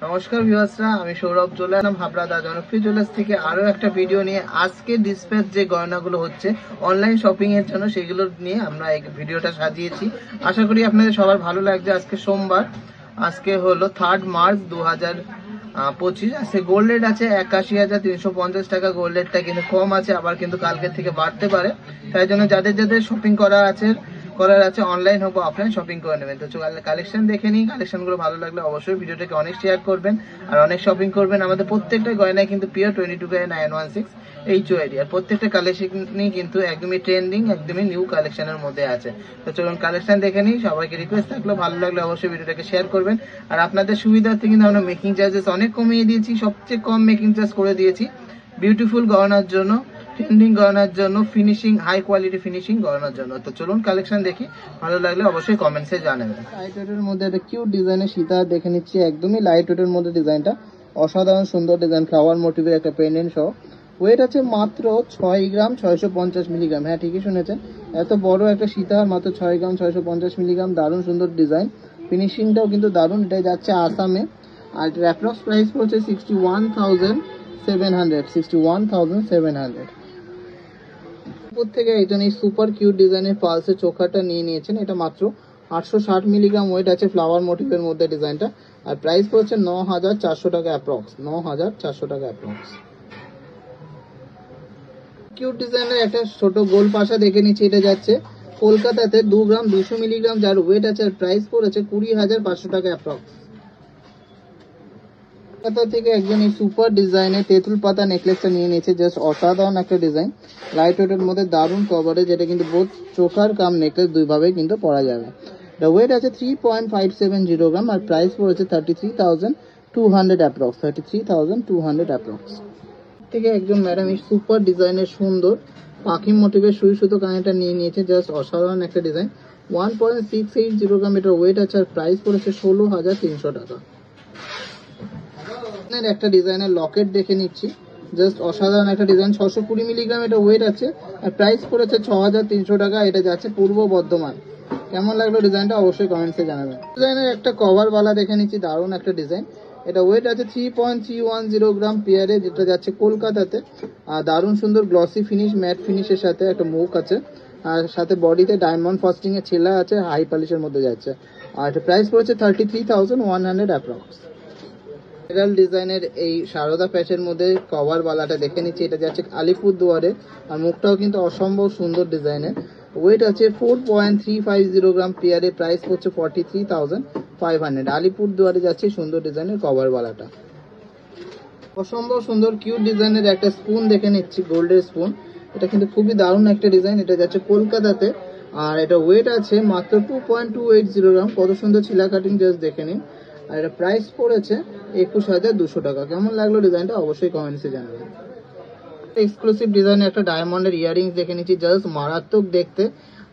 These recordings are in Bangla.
নমস্কার ভিউয়ার্সরা, আমি সৌরভ চলে এলাম হাবড়া দা জনপ্রিয় জুয়েলার্স থেকে আরো একটা ভিডিও নিয়ে। আজকে ডিসপ্যাচ যে গয়নাগুলো হচ্ছে অনলাইন শপিং এর জন্য সেগুলো নিয়ে আমরা এই ভিডিওটা সাজিয়েছি। আশা করি আপনাদের সবার ভালো লাগছে। আজকে সোমবার, আজকে হলো 3 মার্চ 2025। আজকে গোল্ড রেট আছে 81,350 টাকা। গোল্ড রেটটা কিন্তু কম আছে, আবার কিন্তু কালকের থেকে বাড়তে পারে। তাই জন্য যাদের যাদের শপিং করার আছে অনলাইন হোক বা অফলাইন শপিং করে নেবেন। তো কালেকশন দেখে নিই, কালেকশনগুলো ভালো লাগলে অবশ্যই ভিডিওটাকে অনেক শেয়ার করবেন আর অনেক শপিং করবেন। আমাদের প্রত্যেকটা গয়নায় কিন্তু পিওর 22K916 HOAD, আর প্রত্যেকটা কালেকশনই কিন্তু একদমই ট্রেন্ডিং, একদমই নিউ কালেকশনের মধ্যে আছে। তো চলুন কালেকশন দেখে নিই। সবাইকে রিকোয়েস্ট থাকলো ভালো লাগলে অবশ্যই ভিডিওটাকে শেয়ার করবেন। আর আপনাদের সুবিধার্থে কিন্তু আমরা মেকিং চার্জেস অনেক কমিয়ে দিয়েছি, সবচেয়ে কম মেকিং চার্জ করে দিয়েছি বিউটিফুল গয়নার জন্য, ট্রেন্ডিং গয়নার জন্য, ফিনিশিং হাই কোয়ালিটি ফিনিশিং গয়নার জন্য। তো চলুন কালেকশন দেখি, ভালো লাগলে অবশ্যই কমেন্টসে জানাবেন। লাইট ওয়েটের মধ্যে একটা কিউট ডিজাইনের সীতা দেখে নিচ্ছি, একদমই লাইট ওয়েটের মধ্যে। ডিজাইনটা অসাধারণ সুন্দর ডিজাইন, ফ্লাওয়ার মোটিভের একটা পেন্ডেন্ট সহ। ওয়েট আছে মাত্র 6 গ্রাম 650 মিলিগ্রাম। হ্যাঁ, ঠিকই শুনেছেন, এত বড় একটা সীতা মাত্র 6 গ্রাম 650 মিলিগ্রাম। দারুণ সুন্দর ডিজাইন, ফিনিশিংটাও কিন্তু দারুণ। এটাই যাচ্ছে আসামে, আর এটার অ্যাপ্রক্স প্রাইস পড়ছে 61,700। উপর থেকে একজন এই সুপার কিউট ডিজাইনের পালসের চোখাটা নিয়ে নিয়েছেন। এটা মাত্র 860 মিলিগ্রাম ওয়েট আছে, ফ্লাওয়ার মোটিভের মধ্যে ডিজাইনটা। আর প্রাইস পড়ছে 9,400 টাকা অ্যাপ্রক্স, 9,400 টাকা অ্যাপ্রক্স। কিউট ডিজাইনের একটা ছোট গোল পাশা দেখে নিচ্ছি। এটা যাচ্ছে কলকাতাতে 2 গ্রাম 200 মিলিগ্রাম, যার ওয়েট আছে। আর প্রাইস পড়েছে 20,500 টাকা অ্যাপ্রক্স। কলকাতা থেকে একজন এই সুপার ডিজাইনের তেঁতুল পাতা নেকলেসটা নিয়ে নিয়েছে। জাস্ট অসাধারণ একটা ডিজাইন, লাইট ওয়েটের মধ্যে দারুণ কভারেজ। যেটা কিন্তু বোথ চোকার কাম নেকলেস দুইভাবেই কিন্তু পরা যাবে। এটা ওয়েট আছে 3.570 গ্রাম, আর প্রাইস পড়েছে 33,200 অ্যাপ্রক্স, 33,200 অ্যাপ্রক্স। থেকে একজন ম্যাডাম এই সুপার ডিজাইনের সুন্দর পাখি মোটিভের সুই সুতো কানেরটা নিয়ে নিয়েছে। জাস্ট অসাধারণ একটা ডিজাইন, 1.680 গ্রাম এটার ওয়েট আছে। আর প্রাইস পড়েছে 16,300 টাকা। একটা ডিজাইনের লকেট দেখে নিচ্ছি, জাস্ট অসাধারণ একটা ডিজাইন, 620 মিলিগ্রাম এটা ওয়েট আছে। আর প্রাইস পড়েছে 6,300 টাকা। এটা যাচ্ছে পূর্ব বর্ধমান। কেমন লাগলো ডিজাইনটা অবশ্যই কমেন্টসে জানাবেন। ডিজাইনের একটা কভার বালা দেখে নিচ্ছি, দারুণ একটা ডিজাইন। এটা ওয়েট আছে 3.310 গ্রাম পেয়ারে, যেটা যাচ্ছে কলকাতাতে। আর দারুণ সুন্দর গ্লসি ফিনিশ, ম্যাট ফিনিশের সাথে একটা মুখ আছে, আর সাথে বডিতে ডায়মন্ড ফাস্টিং এর ছেলা আছে, হাই পলিশের মধ্যে যাচ্ছে। আর এটা প্রাইস পড়েছে 33,100 অ্যাপ্রক্স। ভাইরাল ডিজাইনের এই সারদা প্যাচের মধ্যে কভার বালাটা দেখে নিচ্ছি। এটা যাচ্ছে আলিপুরদুয়ারে, আর মুখটাও কিন্তু অসম্ভব সুন্দর ডিজাইনের। ওয়েট আছে 4.350 গ্রাম পেয়ারে, প্রাইস পড়ছে 43,500। আলিপুরদুয়ারে যাচ্ছে সুন্দর ডিজাইনের কভার বালাটা। অসম্ভব সুন্দর কিউট ডিজাইনের একটা স্পুন দেখে নিচ্ছি, গোল্ডের স্পুন। এটা কিন্তু খুবই দারুণ একটা ডিজাইন। এটা যাচ্ছে কলকাতাতে, আর এটা ওয়েট আছে মাত্র 2.280 গ্রাম। কত সুন্দর ছিলা কাটিং, জাস্ট দেখে নিন। আর এটা প্রাইস পড়েছে 21,200 টাকা। কেমন লাগলো ডিজাইনটা অবশ্যই কমেন্টসে জানাবেন। এক্সক্লুসিভ ডিজাইনের একটা ডায়মন্ডের ইয়ারিংস দেখে নিচ্ছি, জাস্ট মারাত্মক দেখতে।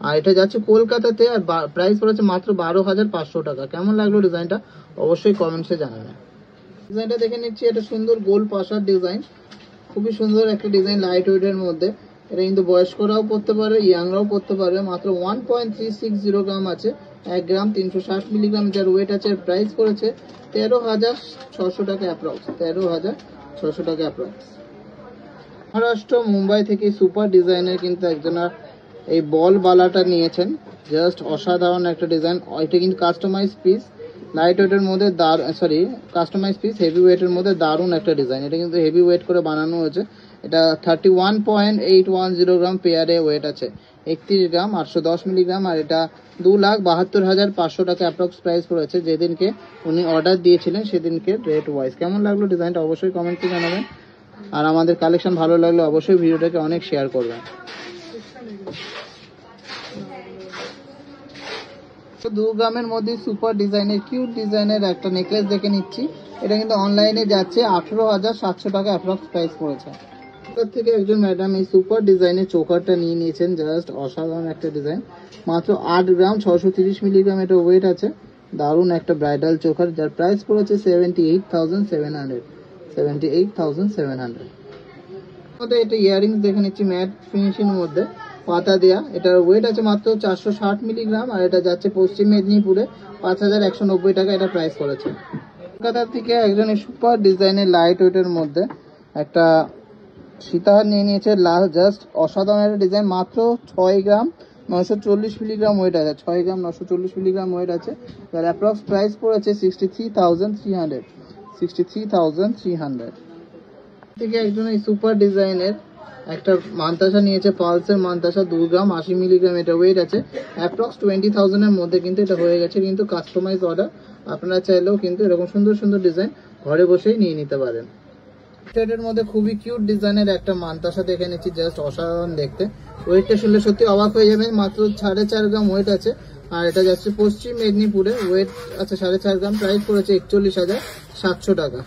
আর এটা যাচ্ছে কলকাতাতে, আর প্রাইস পড়েছে মাত্র 12,500 টাকা। কেমন লাগলো ডিজাইনটা অবশ্যই কমেন্টসে জানাবেন। ডিজাইনটা দেখে নিচ্ছি, এটা সুন্দর গোল পাশার ডিজাইন, খুবই সুন্দর একটা ডিজাইন লাইট ওয়েটের মধ্যে। এটা কিন্তু বয়স্করাও পড়তে পারে, ইয়াংরাও পড়তে পারে। মাত্র 1.360 গ্রাম আছে, 1 গ্রাম 360 মিলিগ্রাম যার ওয়েট আছে। প্রাইস করেছে 13,600 টাকা অ্যাপ্রক্স, 13,600 টাকা অ্যাপ্রক্স। মহারাষ্ট্র মুম্বাই থেকে সুপার ডিজাইনের কিন্তু একজনের এই বল বালাটা নিয়েছেন, জাস্ট অসাধারণ একটা ডিজাইন। এটা কিন্তু কাস্টমাইজ পিস, লাইট ওয়েটের মধ্যে কাস্টমাইজ পিস হেভি ওয়েটের মধ্যে দারুণ একটা ডিজাইন। এটা কিন্তু হেভি ওয়েট করে বানানো হয়েছে। এটা 31.810 গ্রাম পেয়ারে ওয়েট আছে, 31 গ্রাম 810 মিলিগ্রাম। আর এটা 2,72,500 টাকা অ্যাপ্রক্স প্রাইস পড়েছে। যেদিনকে উনি অর্ডার দিয়েছিলেন সেদিনকে রেট ওয়াইজ। কেমন লাগলো ডিজাইনটা অবশ্যই কমেন্টে জানাবেন। আর আমাদের কালেকশন ভালো লাগলে অবশ্যই ভিডিওটাকে অনেক শেয়ার করবেন। 2 গ্রামের মধ্যে সুপার ডিজাইনের কিউট ডিজাইনের একটা নেকলেস দেখে নিচ্ছি। এটা কিন্তু অনলাইনে যাচ্ছে 18,700 টাকা অ্যাপ্রক্স প্রাইস পড়েছে। তার থেকে একজন ম্যাডাম এই সুপার ডিজাইনের চোকারটা নিয়ে নিয়েছেন, জাস্ট অসাধারণ একটা ডিজাইন। মাত্র 8 গ্রাম 630 মিলিগ্রাম এটা ওয়েট আছে। দারুণ একটা ব্রাইডাল চোকার, যার প্রাইস পড়েছে 78,700, 78,700। এটা ইয়ারিংস দেখে নিচ্ছি, ম্যাট ফিনিশিং এর মধ্যে পাতা দেয়া। এটার ওয়েট আছে মাত্র 460 মিলিগ্রাম, আর এটা যাচ্ছে পশ্চিম মেদিনীপুরে 5,190 টাকা এটা প্রাইস করেছে। কলকাতা থেকে একজন সুপার ডিজাইনের লাইট ওয়েটের মধ্যে একটা সীতাহার নিয়ে নিয়েছে। জাস্ট অসাধারণ একটা ডিজাইন, মাত্র 6 গ্রাম 940 মিলিগ্রাম ওয়েট আছে। 6 গ্রাম 940 মিলিগ্রাম ওয়েট আছে। তার অ্যাপ্রক্স প্রাইস পড়েছে 63,300। 63,300 থেকে একজন এই সুপার ডিজাইনের একটা মান্তাসা নিয়েছে, পালসের মান্তাসা 2 গ্রাম 80 মিলিগ্রাম এটা ওয়েট আছে। অ্যাপ্রক্স 20,000 এর মধ্যে কিন্তু এটা হয়ে গেছে, কিন্তু কাস্টমাইজ অর্ডার। আপনারা চাইলেও কিন্তু এরকম সুন্দর সুন্দর ডিজাইন ঘরে বসেই নিয়ে নিতে পারেন। এর মধ্যে খুবই কিউট ডিজাইনের একটা মান্তাসা দেখে নিচ্ছি, জাস্ট অসাধারণ দেখতে। ওয়েটটা শুনলে সত্যি অবাক হয়ে যাবেন, মাত্র 4.5 গ্রাম ওয়েট আছে। আর এটা যাচ্ছে পশ্চিম মেদিনীপুরে, ওয়েট আছে 4.5 গ্রাম, প্রাইস পড়েছে 41,700 টাকা।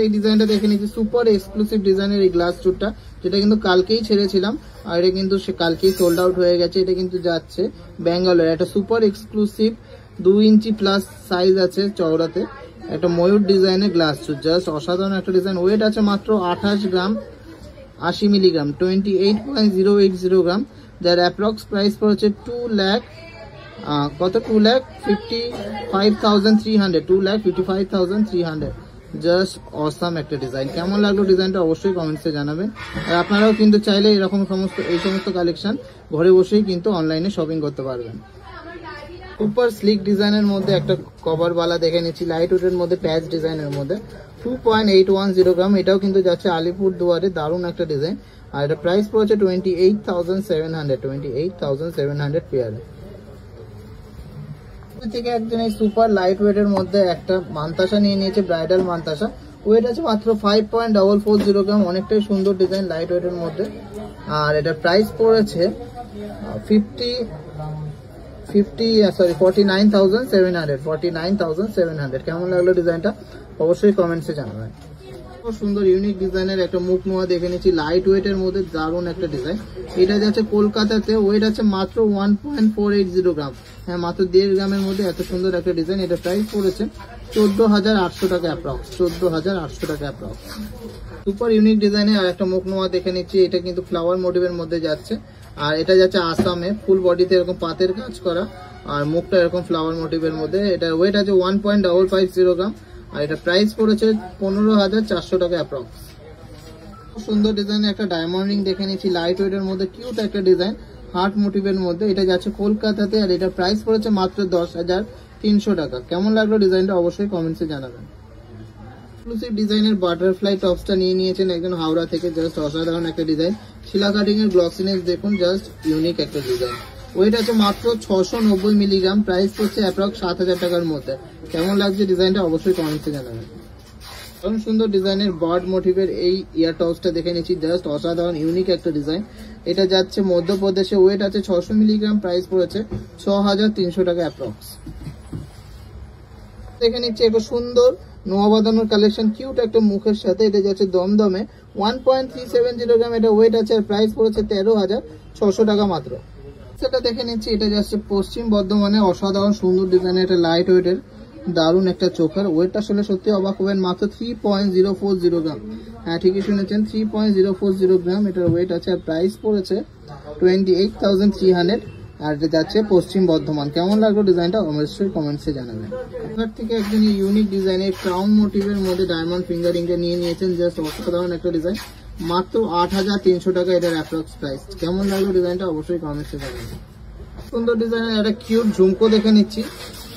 এই ডিজাইনটা দেখে নিচ্ছি, সুপার এক্সক্লুসিভ ডিজাইনের এই গ্লাস চুটটা, যেটা কিন্তু কালকেই ছেড়েছিলাম আর এটা কিন্তু কালকেই সোল্ড আউট হয়ে গেছে। এটা কিন্তু যাচ্ছে ব্যাঙ্গালোর, একটা সুপার এক্সক্লুসিভ 2 ইঞ্চি প্লাস সাইজ আছে চওড়াতে, একটা ময়ূর ডিজাইনের গ্লাস চুট, জাস্ট অসাধারণ একটা ডিজাইন। ওয়েট আছে মাত্র 28 গ্রাম 80 মিলিগ্রাম, 28.080 গ্রাম, যার অ্যাপ্রক্স প্রাইস পড়েছে 2,55,300, 2,55,300। জাস্ট অসাম একটা ডিজাইন। কেমন লাগলো ডিজাইনটা অবশ্যই কমেন্টসে জানাবেন। আর আপনারাও কিন্তু চাইলে এরকম এই সমস্ত কালেকশন ঘরে বসেই কিন্তু অনলাইনে শপিং করতে পারবেন। সুপার স্লিক ডিজাইনের মধ্যে একটা কভার বালা দেখে নিচ্ছি, লাইট ওয়েটের মধ্যে প্যাচ ডিজাইনের মধ্যে 2.810 গ্রাম। এটাও কিন্তু যাচ্ছে আলিপুর দুয়ারে, দারুণ একটা ডিজাইন। আর এটা প্রাইস পড়েছে 28,700 পেয়ারে। থেকে একজন এই সুপার লাইট ওয়েটের মধ্যে একটা মান্তাসা নিয়ে নিয়েছে, ব্রাইডাল মান্তাসা। ওয়েট আছে মাত্র 5.440 গ্রাম, অনেকটাই সুন্দর ডিজাইন লাইট ওয়েটের মধ্যে। আর এটা প্রাইস পড়েছে 49,700। কেমন লাগলো ডিজাইনটা অবশ্যই কমেন্টসে জানাবেন। খুব সুন্দর ইউনিক ডিজাইনের একটা মুখ নোয়া দেখে নিচ্ছি, লাইট ওয়েটের মধ্যে দারুণ একটা ডিজাইন। এটা যাচ্ছে কলকাতাতে, ওয়েট আছে মাত্র 1.480 গ্রাম, হ্যাঁ মাত্র 1.5 গ্রামের মধ্যে এত সুন্দর একটা ডিজাইন। এটা প্রাইস পড়েছে 14,800 টাকা অ্যাপ্রক্স, 14,800 টাকা অ্যাপ্রক্স। সুপার ইউনিক ডিজাইনের আর একটা মুখ নোয়া দেখে নিচ্ছি, এটা কিন্তু ফ্লাওয়ার মোটিভের মধ্যে যাচ্ছে। আর এটা যাচ্ছে আসামে, ফুল বডিতে এরকম পাতের কাজ করা আর মুখটা এরকম ফ্লাওয়ার মোটিভের মধ্যে। এটা ওয়েট আছে 1.550 গ্রাম আর এটা প্রাইস পড়েছে 15,400 টাকা অ্যাপ্রক্স। খুব সুন্দর ডিজাইনের একটা ডায়মন্ড রিং দেখে নিচ্ছি, লাইট ওয়েটের মধ্যে কিউট একটা ডিজাইন, হার্ট মোটিভের মধ্যে। এটা যাচ্ছে কলকাতাতে আর এটা প্রাইস পড়েছে মাত্র 10,300 টাকা। কেমন লাগলো ডিজাইনটা অবশ্যই কমেন্টসে জানাবেন। এক্সক্লুসিভ ডিজাইনের বাটারফ্লাই টপসটা নিয়ে নিয়েছেন একজন হাওড়া থেকে, জাস্ট অসাধারণ একটা ডিজাইন। শিলা কাটিং এর গ্লসিনেস দেখুন, জাস্ট ইউনিক একটা ডিজাইন। ওয়েট আছে মাত্র 690 মিলিগ্রাম, প্রাইস পড়ছে অ্যাপ্রক্স 7,000 টাকার মধ্যে। কেমন লাগছে ডিজাইনটা অবশ্যই কমেন্টসে জানাবেন। কারণ সুন্দর ডিজাইনের বার্ড মোটিভের এই ইয়ার টপসটা দেখে নিচ্ছি, জাস্ট অসাধারণ ইউনিক একটা ডিজাইন। এটা যাচ্ছে মধ্যপ্রদেশে, ওয়েট আছে 600 মিলিগ্রাম, প্রাইস পড়েছে 6,300 টাকা অ্যাপ্রক্স। দেখে নিচ্ছি একটা সুন্দর নোয়া বাঁধানোর কালেকশন, কিউট একটা মুখের সাথে। এটা যাচ্ছে দমদমে, 1.370 গ্রাম, এটা ওয়েট আছে আর প্রাইস পড়েছে 13,600 টাকা মাত্র। সেটা দেখে নিচ্ছি, এটা যাচ্ছে পশ্চিম বর্ধমানে, অসাধারণ সুন্দর ডিজাইনের একটা লাইট ওয়েটের দারুণ একটা চোখার। ওয়েটটা আসলে সত্যি অবাক হবেন, মাত্র 3.040 গ্রাম, হ্যাঁ ঠিকই শুনেছেন 3.040 গ্রাম এটার ওয়েট আছে আর প্রাইস পড়েছে 28,300। আর এটা যাচ্ছে পশ্চিম বর্ধমান। কেমন লাগলো ডিজাইনটা অবশ্যই কমেন্টসে জানাবেন। আপনার থেকে একজন ইউনিক ডিজাইনের ক্রাউন মোটিভের মধ্যে ডায়মন্ড ফিঙ্গারিংটা নিয়ে নিয়েছেন, জাস্ট অসাধারণ একটা ডিজাইন, মাত্র 8,300 টাকা এটার অ্যাপ্রক্স প্রাইস। কেমন লাগলো ডিজাইনটা অবশ্যই কমেন্টসে জানাবেন। সুন্দর ডিজাইনের একটা কিউট ঝুমকো দেখে নিচ্ছি,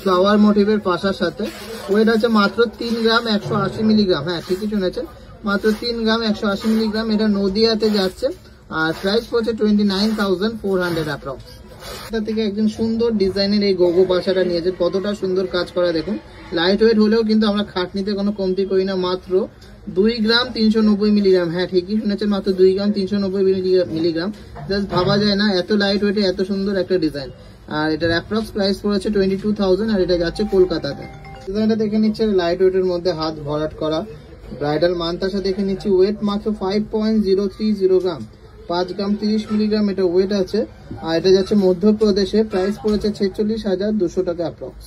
ফ্লাওয়ার মোটিভের পাশার সাথে। ওয়েট আছে মাত্র 3 গ্রাম 180 মিলিগ্রাম, হ্যাঁ ঠিকই শুনেছেন, মাত্র 3 গ্রাম 180 মিলিগ্রাম। এটা নদিয়াতে যাচ্ছে আর প্রাইস পড়ছে 29,400 অ্যাপ্রক্স। এটা থেকে একজন সুন্দর ডিজাইনের এই গোগো পাশাটা নিয়েছে, কতটা সুন্দর কাজ করা দেখুন। লাইট ওয়েট হলেও কিন্তু আমরা খাটনিতে কোনো কমতি করি না, মাত্র 2 গ্রাম 390 মিলিগ্রাম, হ্যাঁ ঠিকই শুনেছেন, মাত্র 2 গ্রাম 390 মিলিগ্রাম। জাস্ট ভাবা যায় না এত লাইট ওয়েটে এত সুন্দর একটা ডিজাইন। আর এটার অ্যাপ্রক্স প্রাইস পড়েছে 22,000 আর এটা যাচ্ছে কলকাতাতে। ডিজাইনটা দেখে নিচ্ছে লাইট ওয়েটের মধ্যে হাত ভরাট করা ব্রাইডাল মান্তাসা দেখে নিচ্ছি, ওয়েট মাত্র 5.030 গ্রাম, 5 গ্রাম 30 মিলিগ্রাম এটা ওয়েট আছে। আর এটা যাচ্ছে মধ্যপ্রদেশে, প্রাইস পড়েছে 46,200 টাকা অ্যাপ্রক্স।